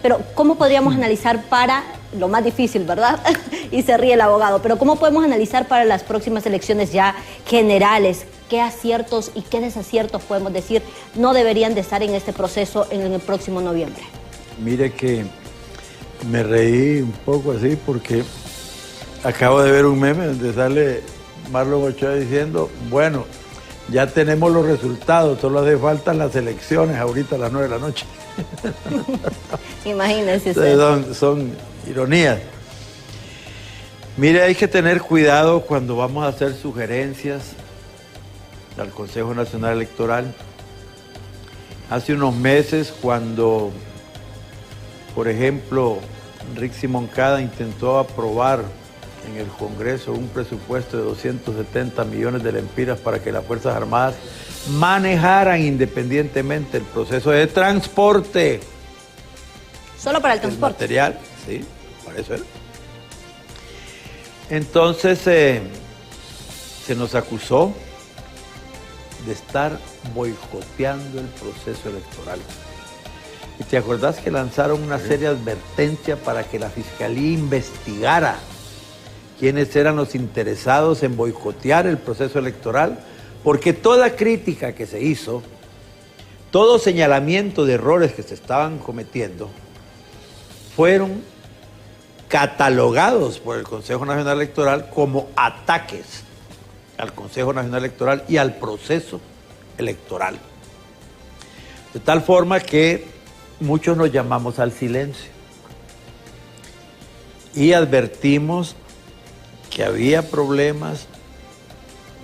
Pero ¿cómo podríamos analizar para, lo más difícil, ¿verdad? Y se ríe el abogado, pero ¿cómo podemos analizar para las próximas elecciones ya generales? ¿Qué aciertos y qué desaciertos podemos decir no deberían de estar en este proceso en el próximo noviembre? Mire que me reí un poco así porque acabo de ver un meme donde sale Marlon Ochoa diciendo, bueno, ya tenemos los resultados, solo hace falta las elecciones ahorita a las 9 de la noche. Imagínense usted. Son ironías. Mire, hay que tener cuidado cuando vamos a hacer sugerencias al Consejo Nacional Electoral. Hace unos meses, cuando, por ejemplo, Rixi Moncada intentó aprobar en el Congreso un presupuesto de 270 millones de lempiras para que las Fuerzas Armadas manejaran independientemente el proceso de transporte. Solo para el transporte. Material, sí, para eso era. Entonces se nos acusó de estar boicoteando el proceso electoral. ¿Y te acordás que lanzaron una seria advertencia para que la Fiscalía investigara quiénes eran los interesados en boicotear el proceso electoral? Porque toda crítica que se hizo, todo señalamiento de errores que se estaban cometiendo, fueron catalogados por el Consejo Nacional Electoral como ataques al Consejo Nacional Electoral y al proceso electoral. De tal forma que muchos nos llamamos al silencio y advertimos que había problemas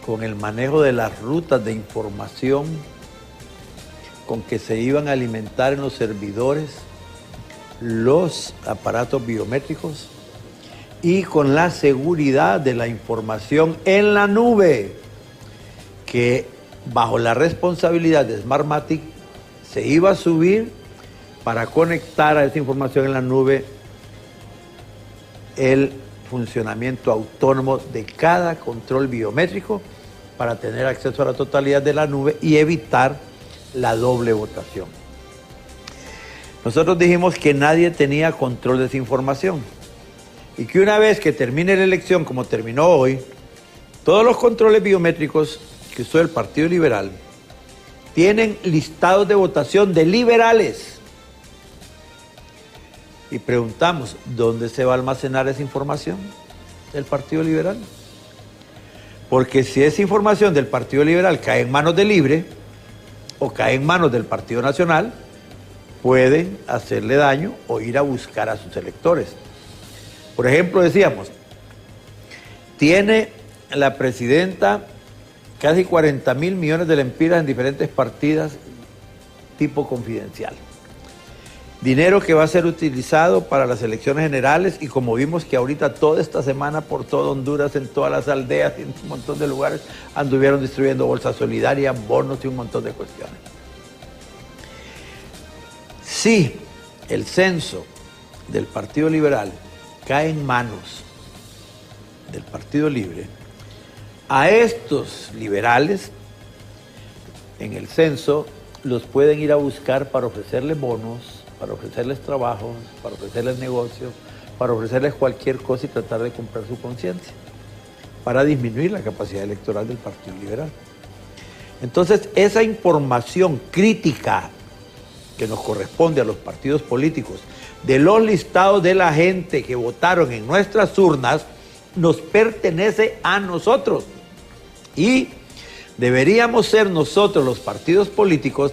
con el manejo de las rutas de información con que se iban a alimentar en los servidores los aparatos biométricos y con la seguridad de la información en la nube, que bajo la responsabilidad de Smartmatic se iba a subir para conectar a esa información en la nube el funcionamiento autónomo de cada control biométrico para tener acceso a la totalidad de la nube y evitar la doble votación. Nosotros dijimos que nadie tenía control de esa información y que una vez que termine la elección, como terminó hoy, todos los controles biométricos que usó el Partido Liberal tienen listados de votación de liberales. Y preguntamos, ¿dónde se va a almacenar esa información del Partido Liberal? Porque si esa información del Partido Liberal cae en manos de Libre o cae en manos del Partido Nacional, pueden hacerle daño o ir a buscar a sus electores. Por ejemplo, decíamos, tiene la presidenta casi 40.000 millones de lempiras en diferentes partidas tipo confidencial. Dinero que va a ser utilizado para las elecciones generales y como vimos que ahorita toda esta semana por todo Honduras, en todas las aldeas y en un montón de lugares anduvieron distribuyendo bolsas solidarias, bonos y un montón de cuestiones. Si el censo del Partido Liberal cae en manos del Partido Libre, a estos liberales en el censo los pueden ir a buscar para ofrecerles bonos, para ofrecerles trabajos, para ofrecerles negocios, para ofrecerles cualquier cosa y tratar de comprar su conciencia, para disminuir la capacidad electoral del Partido Liberal. Entonces, esa información crítica que nos corresponde a los partidos políticos, de los listados de la gente que votaron en nuestras urnas, nos pertenece a nosotros. Y deberíamos ser nosotros, los partidos políticos,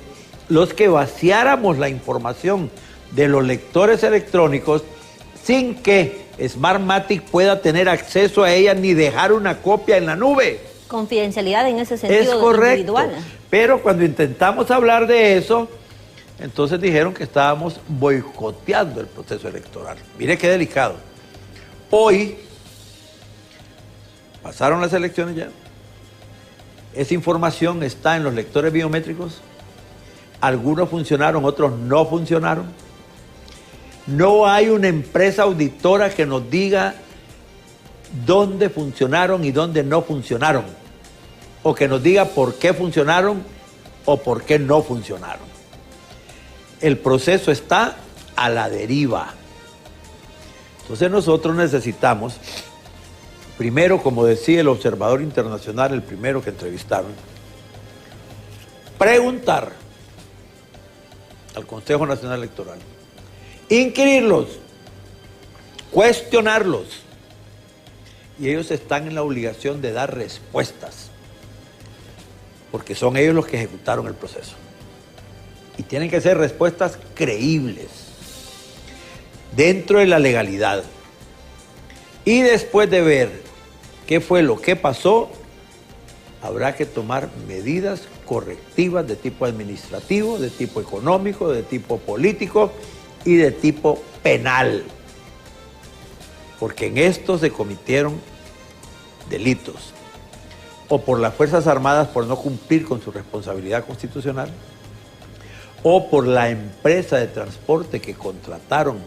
los que vaciáramos la información de los lectores electrónicos sin que Smartmatic pueda tener acceso a ella ni dejar una copia en la nube. Confidencialidad en ese sentido. Es correcto, individual. pero cuando intentamos hablar de eso, entonces dijeron que estábamos boicoteando el proceso electoral. Mire qué delicado. Hoy pasaron las elecciones ya. Esa información está en los lectores biométricos. Algunos funcionaron, otros no funcionaron. No hay una empresa auditora que nos diga dónde funcionaron y dónde no funcionaron. O que nos diga por qué funcionaron o por qué no funcionaron. El proceso está, a la deriva. Entonces nosotros necesitamos, primero, como decía el observador internacional, el primero que entrevistaron, preguntar al Consejo Nacional Electoral, inquirirlos, cuestionarlos, y ellos están en la obligación de dar respuestas, porque son ellos los que ejecutaron el proceso. Y tienen que ser respuestas creíbles, dentro de la legalidad. Y después de ver qué fue lo que pasó, habrá que tomar medidas correctivas de tipo administrativo, de tipo económico, de tipo político y de tipo penal. Porque en esto se cometieron delitos. O por las Fuerzas Armadas por no cumplir con su responsabilidad constitucional, o por la empresa de transporte que contrataron,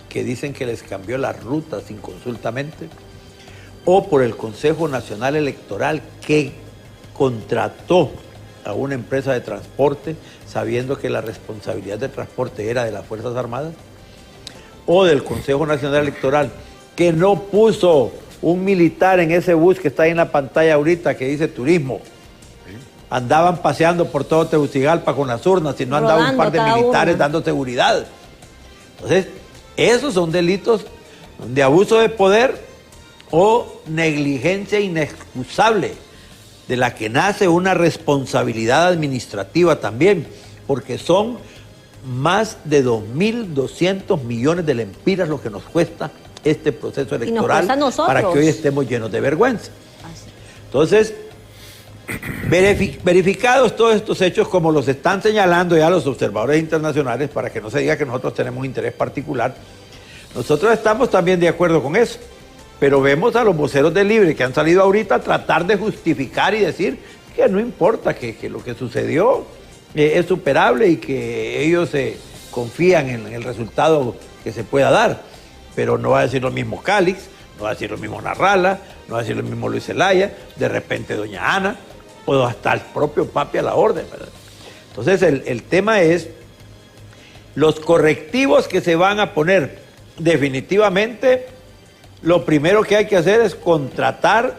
que dicen que les cambió las rutas inconsultamente, o por el Consejo Nacional Electoral que contrató a una empresa de transporte sabiendo que la responsabilidad de transporte era de las Fuerzas Armadas, o del Consejo Nacional Electoral que no puso un militar en ese bus que está ahí en la pantalla ahorita que dice turismo. Andaban paseando por todo Tegucigalpa con las urnas y no andaba un par de militares dando seguridad. Entonces, esos son delitos de abuso de poder o negligencia inexcusable, de la que nace una responsabilidad administrativa también, porque son más de 2.200 millones de lempiras lo que nos cuesta este proceso electoral para que hoy estemos llenos de vergüenza. Entonces, verificados todos estos hechos, como los están señalando ya los observadores internacionales, para que no se diga que nosotros tenemos un interés particular, nosotros estamos también de acuerdo con eso, pero vemos a los voceros del Libre que han salido ahorita a tratar de justificar y decir que no importa, que lo que sucedió es superable y que ellos confían en el resultado que se pueda dar. Pero no va a decir lo mismo Calix, no va a decir lo mismo Narrala, no va a decir lo mismo Luis Zelaya, de repente doña Ana, o hasta el propio papi a la orden, ¿verdad? Entonces el tema es los correctivos que se van a poner. Definitivamente, lo primero que hay que hacer es contratar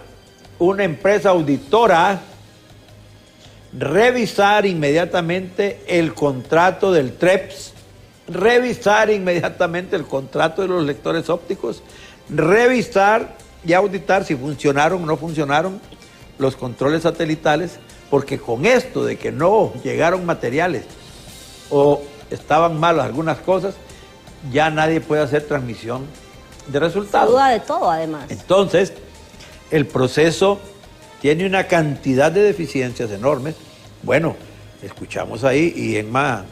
una empresa auditora, revisar inmediatamente el contrato del TREPS, revisar inmediatamente el contrato de los lectores ópticos, revisar y auditar si funcionaron o no funcionaron los controles satelitales, porque con esto de que no llegaron materiales o estaban malas algunas cosas, ya nadie puede hacer transmisión de resultados. Se duda de todo, además. Entonces, el proceso tiene una cantidad de deficiencias enormes. Bueno, escuchamos ahí, y Emma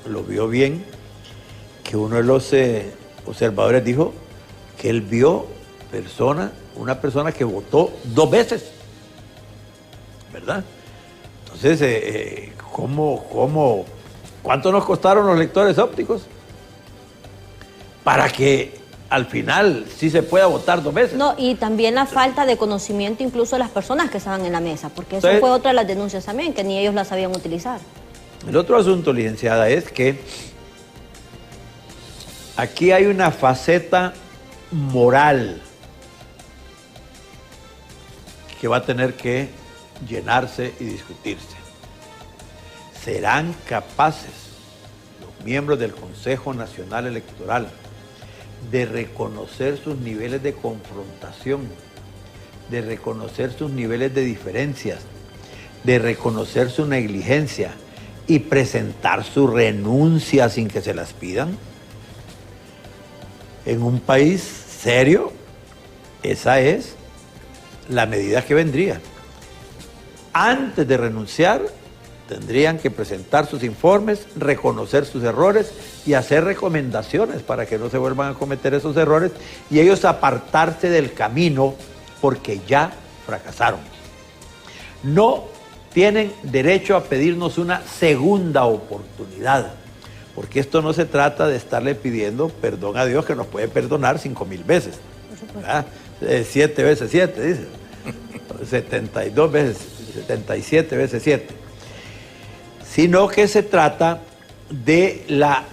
lo vio bien, que uno de los observadores dijo que él vio una persona que votó 2 veces, ¿verdad? Entonces, ¿cuánto nos costaron los lectores ópticos para que al final sí se pueda votar 2 veces? No, y también la falta de conocimiento incluso de las personas que estaban en la mesa, porque eso fue otra de las denuncias también, que ni ellos la sabían utilizar. El otro asunto, licenciada, es que aquí hay una faceta moral que va a tener que llenarse y discutirse. ¿Serán capaces los miembros del Consejo Nacional Electoral de reconocer sus niveles de confrontación, de reconocer sus niveles de diferencias, de reconocer su negligencia y presentar su renuncia sin que se las pidan? En un país serio, esa es la medida que vendría. Antes de renunciar, tendrían que presentar sus informes, reconocer sus errores y hacer recomendaciones para que no se vuelvan a cometer esos errores y ellos apartarse del camino porque ya fracasaron. No tienen derecho a pedirnos una segunda oportunidad, porque esto no se trata de estarle pidiendo perdón a Dios, que nos puede perdonar 5,000 veces. 7 veces 7, dice. 72 veces, 77 veces 7. Sino que se trata de la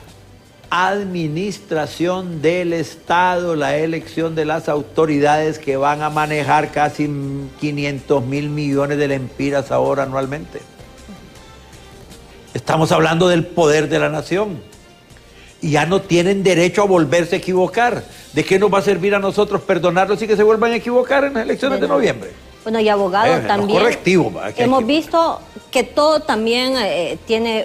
administración del Estado, la elección de las autoridades que van a manejar casi 500.000 millones de lempiras ahora anualmente. Estamos hablando del poder de la nación. Y ya no tienen derecho a volverse a equivocar. ¿De qué nos va a servir a nosotros perdonarlos y que se vuelvan a equivocar en las elecciones de noviembre? Bueno, y abogado también, correctivo, hemos visto que todo también tiene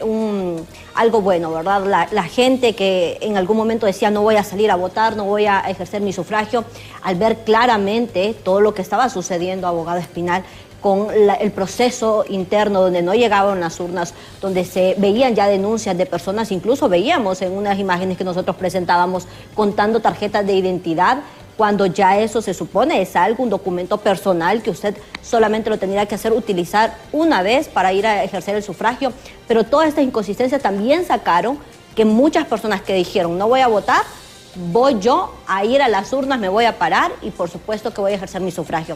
algo bueno, ¿verdad? La gente que en algún momento decía no voy a salir a votar, no voy a ejercer mi sufragio, al ver claramente todo lo que estaba sucediendo, abogado Espinal, con el proceso interno donde no llegaban las urnas, donde se veían ya denuncias de personas, incluso veíamos en unas imágenes que nosotros presentábamos contando tarjetas de identidad, cuando ya eso se supone es algo, un documento personal que usted solamente lo tendría que hacer utilizar una vez para ir a ejercer el sufragio, pero todas estas inconsistencias también sacaron que muchas personas que dijeron no voy a votar, voy yo a ir a las urnas, me voy a parar y por supuesto que voy a ejercer mi sufragio.